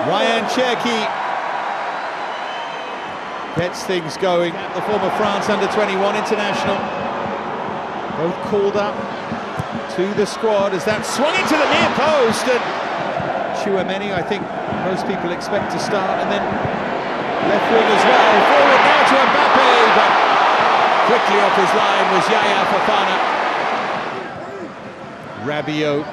Ryan Cherki gets things going. The former France under-21 international. Both called up to the squad as that swung into the near post, and Chouameni, I think most people expect to start, and then left wing as well. Forward now to Mbappé, but quickly off his line was Yaya Fofana. Rabiot.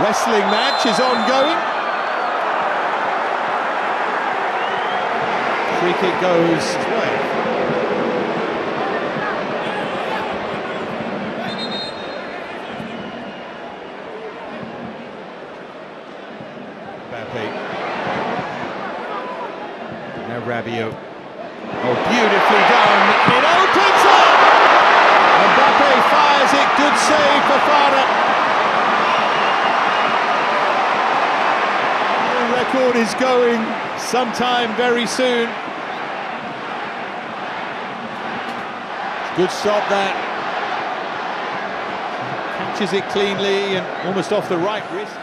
Wrestling match is ongoing. Free kick goes his way. Mbappé. Now Rabiot. Oh, beautifully done. It opens up! Mbappé fires it. Good save for Fofana. The record is going sometime very soon. Good stop that. Catches it cleanly and almost off the right wrist.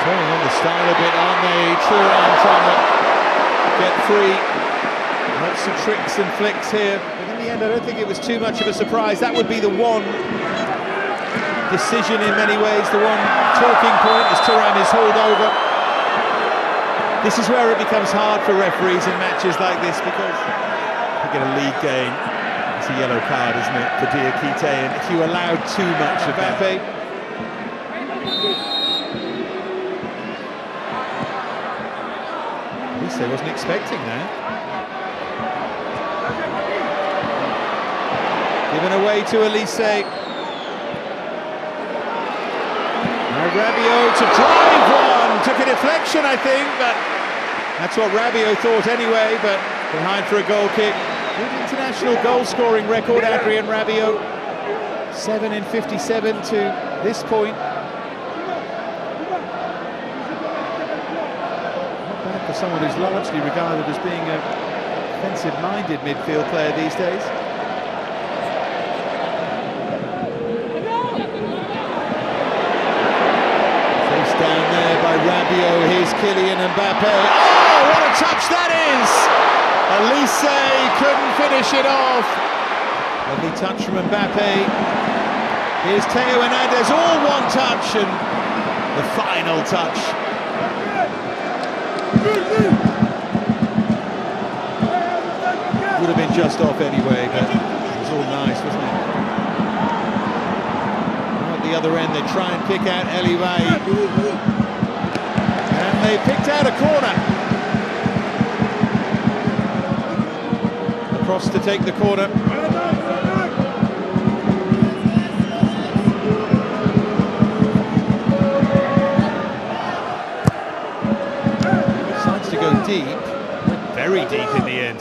Turning on the style a bit, aren't they? Thuram trying to get free. Lots of tricks and flicks here. But in the end, I don't think it was too much of a surprise. That would be the one decision in many ways, the one talking point as Thuram is hauled over. This is where it becomes hard for referees in matches like this, because you get a league game. It's a yellow card, isn't it, for Diakite, and if you allow too much of Mbappé. At least they wasn't expecting that. Given away to Elise. Now Rabiot to drive one. Took a deflection, I think, but that's what Rabiot thought anyway, but behind for a goal kick. Good international goal-scoring record, Adrien Rabiot. 7 in 57 to this point. Not bad for someone who's largely regarded as being a defensive-minded midfield player these days. Down there by Rabiot, here's Kylian Mbappé. Oh, what a touch that is! Elise couldn't finish it off. Lovely touch from Mbappé. Here's Theo Hernandez, all one touch, and the final touch. Would have been just off anyway, but it was all nice, wasn't it? The other end, they try and pick out Eliwai, and they picked out a corner. Across to take the corner. Decides to go deep, went very deep in the end.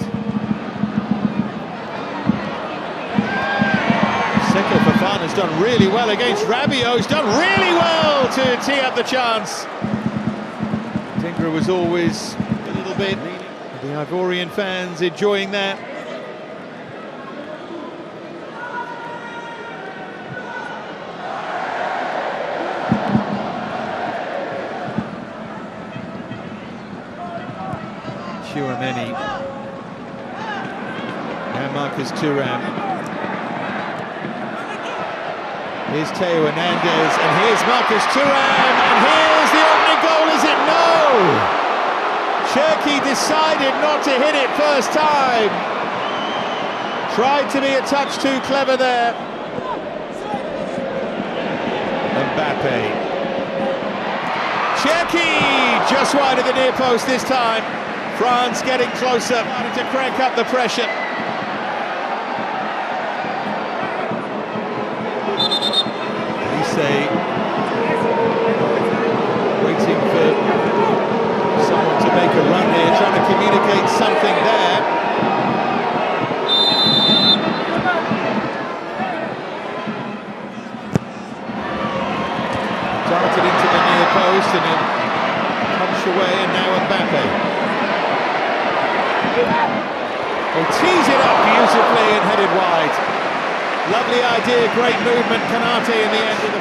Fofana's done really well against Rabiot. He's done really well to tee up the chance. Tinker was always a little bit. The Ivorian fans enjoying that. Chouameni. Now Marcus Thuram. Here's Theo Hernandez, and here's Marcus Thuram, and here's the opening goal, is it? No! Cherki decided not to hit it first time. Tried to be a touch too clever there. Mbappé. Cherki just wide of the near post this time. France getting closer, wanting to crank up the pressure. Waiting for someone to make a run here, trying to communicate something there. Darted into the near post and then punched away, and now Mbappé. They tease it up beautifully and headed wide. Lovely idea, great movement. Kanate in the end of the...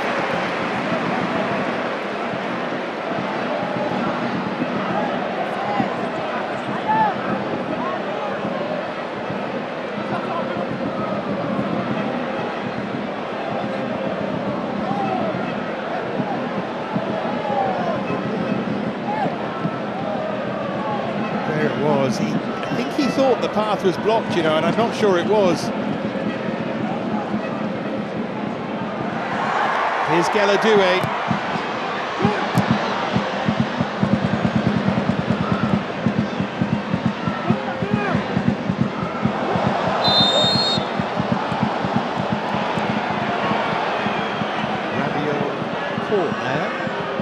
There it was. I think he thought the path was blocked, you know, and I'm not sure it was. Here's Geladue. Rabiot caught there.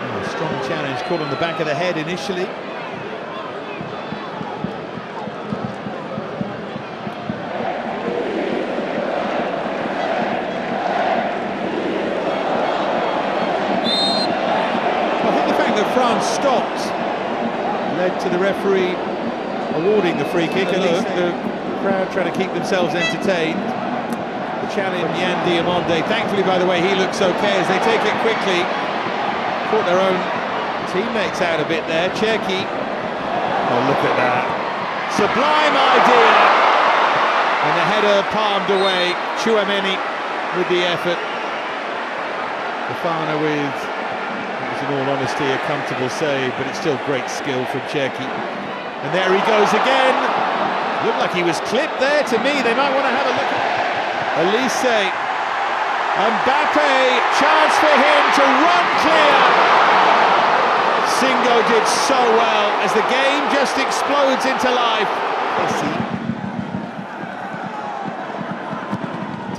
Oh, strong challenge, caught on the back of the head initially. France stopped led to the referee awarding the free kick, and the crowd trying to keep themselves entertained. The challenge, Yan Diamonde, thankfully, by the way, he looks okay as they take it quickly. Caught their own teammates out a bit there. Cherki, oh look at that, sublime idea, and the header palmed away. Chouameni with the effort. Fofana with, in all honesty, a comfortable save, but it's still great skill from Cherki. And there he goes again. Looked like he was clipped there to me. They might want to have a look at Elise. Mbappé, chance for him to run clear. Singo did so well as the game just explodes into life.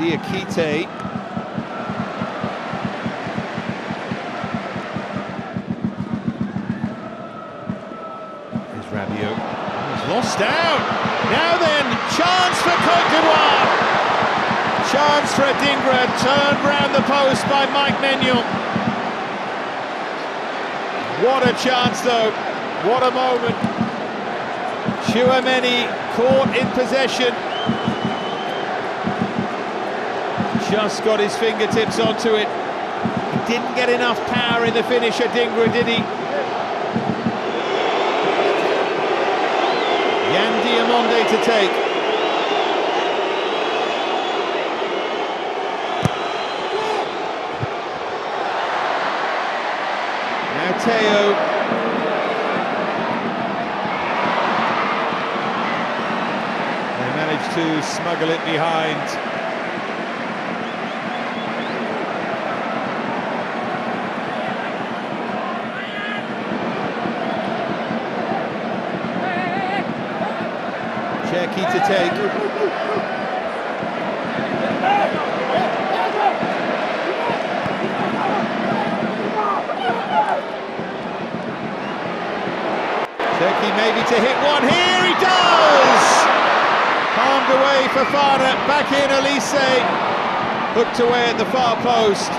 Diakite. Rabiot, he's lost out. Now then, chance for Côte d'Ivoire. Chance for Adingra, turned round the post by Mike Maignan. What a chance though, what a moment. Chouameni caught in possession. Just got his fingertips onto it. He didn't get enough power in the finish, Adingra, did he? Yan Diamonde to take. Now Teo. They managed to smuggle it behind. Cherki to take. Cherki maybe to hit one here, he does! Palmed away Fofana, back in Elise, hooked away at the far post.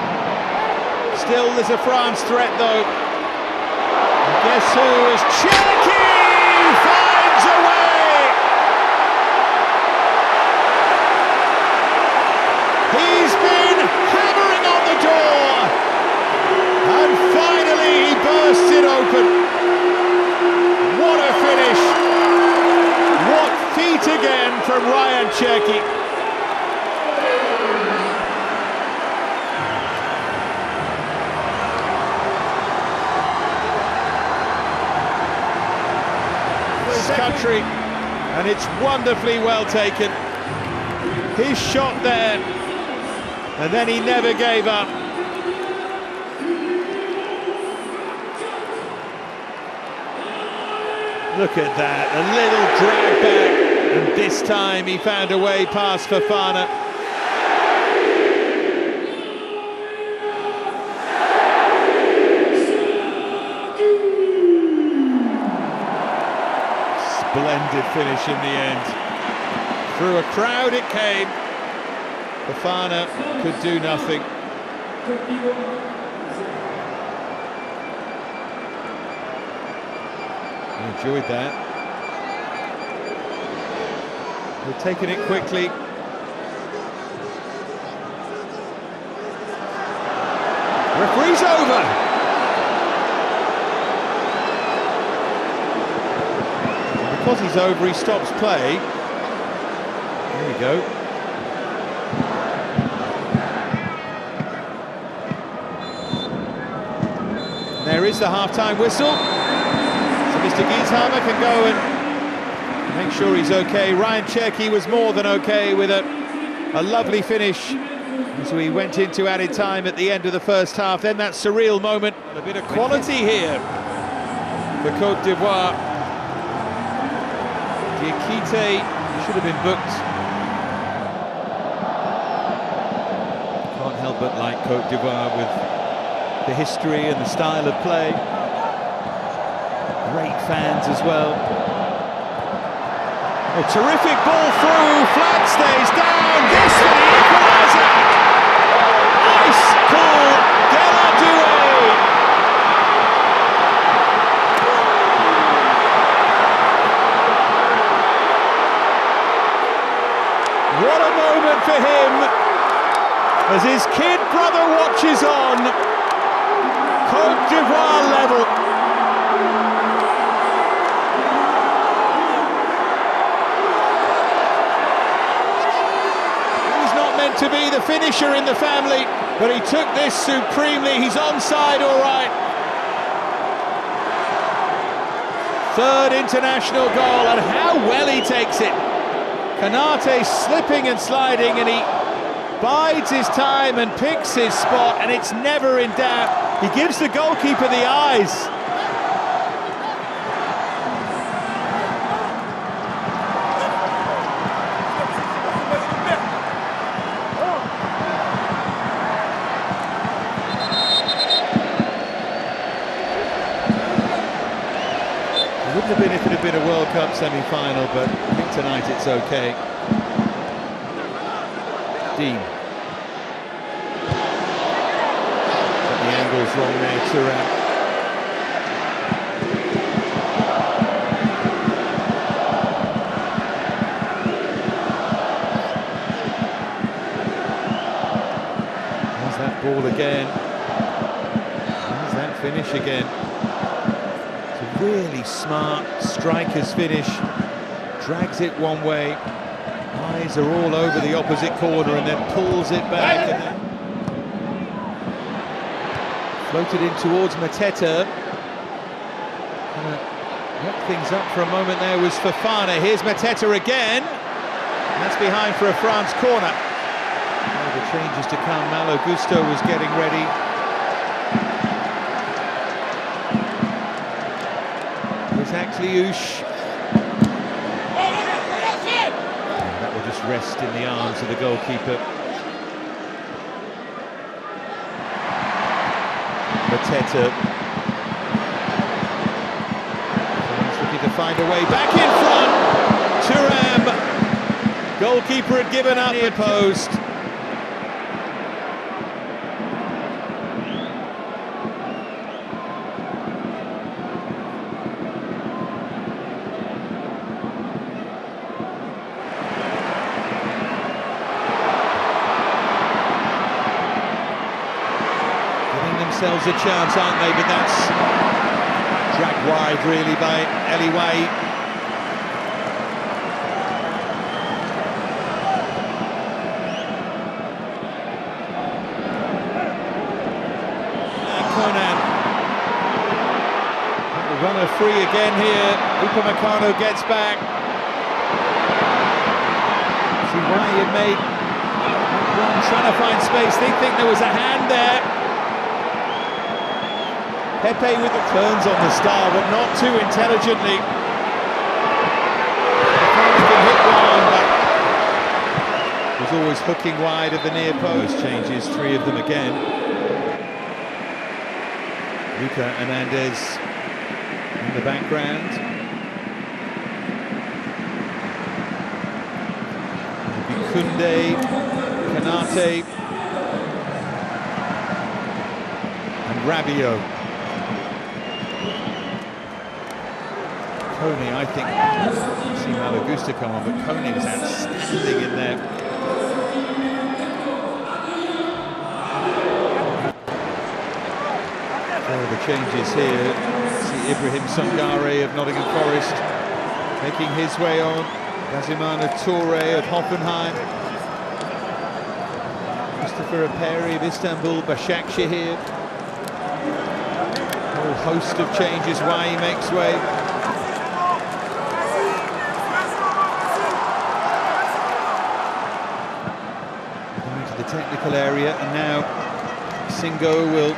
Still there's a France threat though. And guess who is Cherki finds a way! He's been hammering on the door, and finally he bursts it open. What a finish! What feat again from Ryan Cherki. His country, and it's wonderfully well taken. His shot there. And then he never gave up. Look at that, a little drag back, and this time he found a way past Fofana. Splendid finish in the end. Through a crowd it came. Fofana could do nothing. He enjoyed that. They've taken it quickly. Referee's over. And because he's over, he stops play. There we go. And there is the half-time whistle. So Mr. Gieshammer can go and make sure he's okay. Ryan Cherky was more than okay with a lovely finish as we went into added time at the end of the first half. Then that surreal moment. A bit of quality here for Côte d'Ivoire. Diakite should have been booked. Can't help but like Côte d'Ivoire with the history and the style of play. Great fans as well. Oh, terrific ball through, flag stays down, this for the equaliser! Ice cool, Deladoué! What a moment for him, as his kid brother watches on. Côte d'Ivoire level. To be the finisher in the family, but he took this supremely. He's onside, all right. Third international goal, and how well he takes it. Kanate slipping and sliding, and he bides his time and picks his spot, and it's never in doubt. He gives the goalkeeper the eyes. Wouldn't have been if it had been a World Cup semi-final, but I think tonight it's okay. Dean. Got the angles wrong there, Thuram. There's that ball again. There's that finish again. Really smart striker's finish, drags it one way, eyes are all over the opposite corner and then pulls it back and then floated in towards Mateta. Knocked things up for a moment there was Fofana. Here's Mateta again, and that's behind for a France corner. Oh, the changes to come. Malo Gusto was getting ready. Liush. That will just rest in the arms of the goalkeeper. Mateta. He's looking to find a way back in front. Thuram. Goalkeeper had given up the post. Themselves a chance, aren't they? But that's dragged wide really by Eliwai. And Conan. The runner free again here. Upamecano gets back. See why he had made one trying to find space. They think there was a hand there. Pepe with the turns on the star, but not too intelligently. He can hit one, but was always hooking wide of the near post. Changes, three of them again. Luca Hernandez in the background. Kunde, Kanate, and Rabiot. Tony, I think, see Malo Bruce to come on, but Coney was outstanding in there. The changes here. See Ibrahim Sangare of Nottingham Forest making his way on. Gazimana Toure of Hoffenheim. Mustafa Aperi of Istanbul. Başakşehir. A whole host of changes why he makes way. Going to the technical area, and now Singo will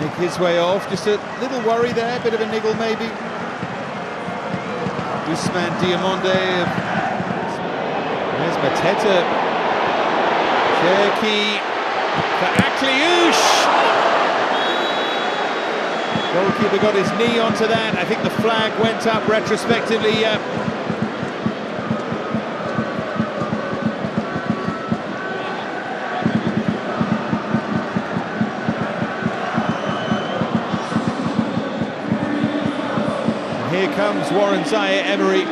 make his way off. Just a little worry there, bit of a niggle maybe. Ousmane Diamonde. There's Mateta. Cherki for Akliouche. Goalkeeper got his knee onto that. I think the flag went up retrospectively. Here comes Warren Zaïre-Emery.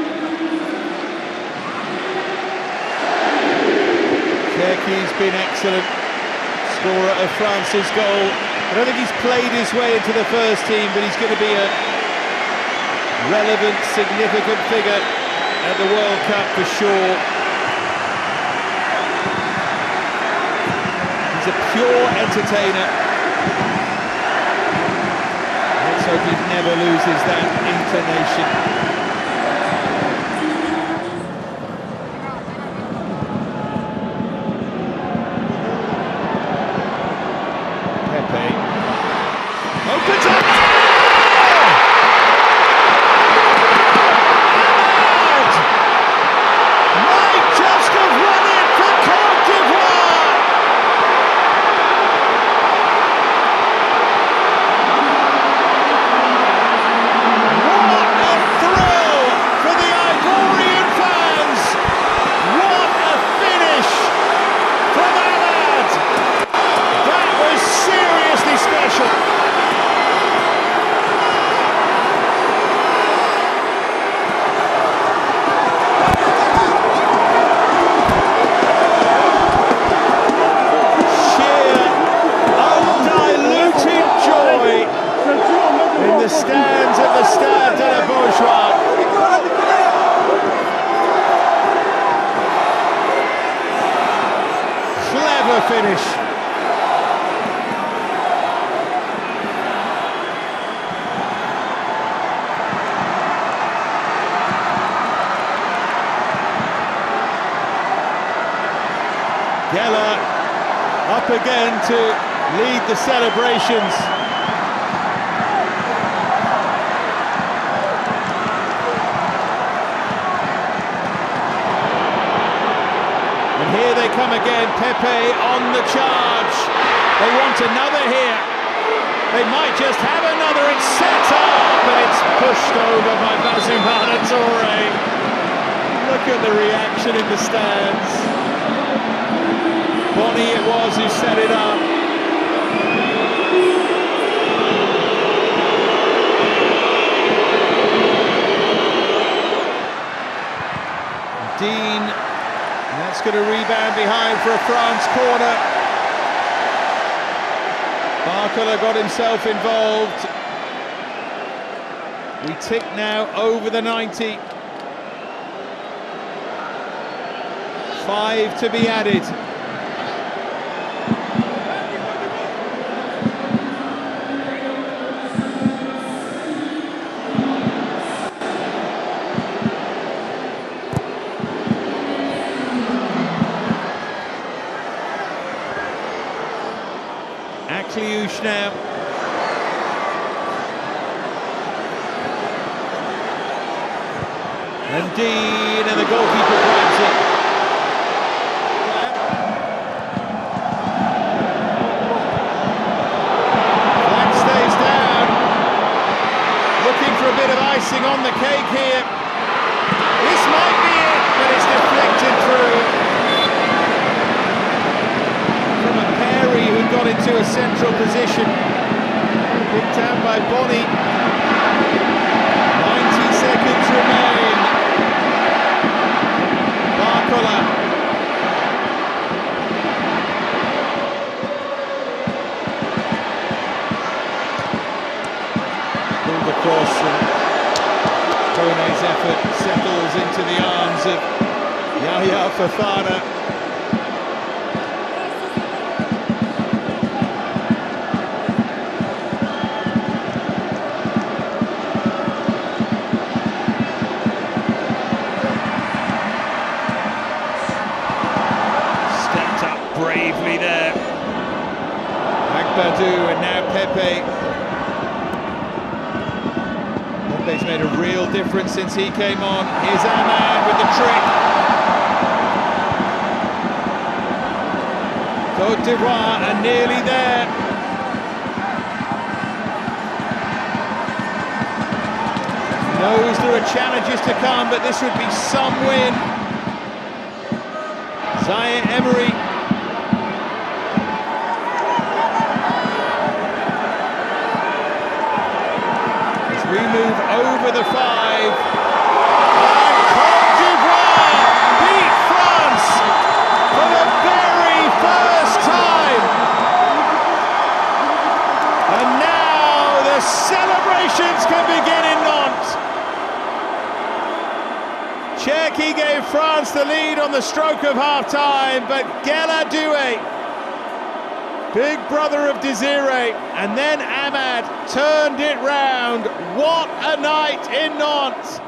Cherki's been excellent, scorer of France's goal. I don't think he's played his way into the first team, but he's going to be a relevant, significant figure at the World Cup for sure. He's a pure entertainer. Let's hope he never loses that intonation. Pepe opens up. Might just have won it for Côte d'Ivoire. The stands at the Stade de la Beaujoire. Clever finish. Geller up again to lead the celebrations. Here they come again, Pepe on the charge. They want another here. They might just have another. It's set up, and it's pushed over by Gazimana Toure. Look at the reaction in the stands. Bonny it was who set it up. Dean. That's going to rebound behind for a France corner. Barcola got himself involved. We tick now over the 90. 5 to be added. Akliouche now. And Dean, and the goalkeeper grabs it. Flag stays down. Looking for a bit of icing on the cake here. This might be it, but it's deflected through. Who got into a central position, picked out by Bonny. 90 seconds remain. goals of Yahya Fofana. Stepped up bravely there. Agbadou and now Pepe. Pepe's made a real difference since he came on. Here's Ahmad with the trick. Côte d'Ivoire are nearly there. Knows there are challenges to come, but this would be some win. Zaire Emery. We move over the 5. And Côte d'Ivoire beat France for the very first time. And now the celebrations can begin in Nantes. Cherki gave France the lead on the stroke of half-time, but Galadoué, big brother of Desiré, and then Ahmad turned it round. What a night in Nantes!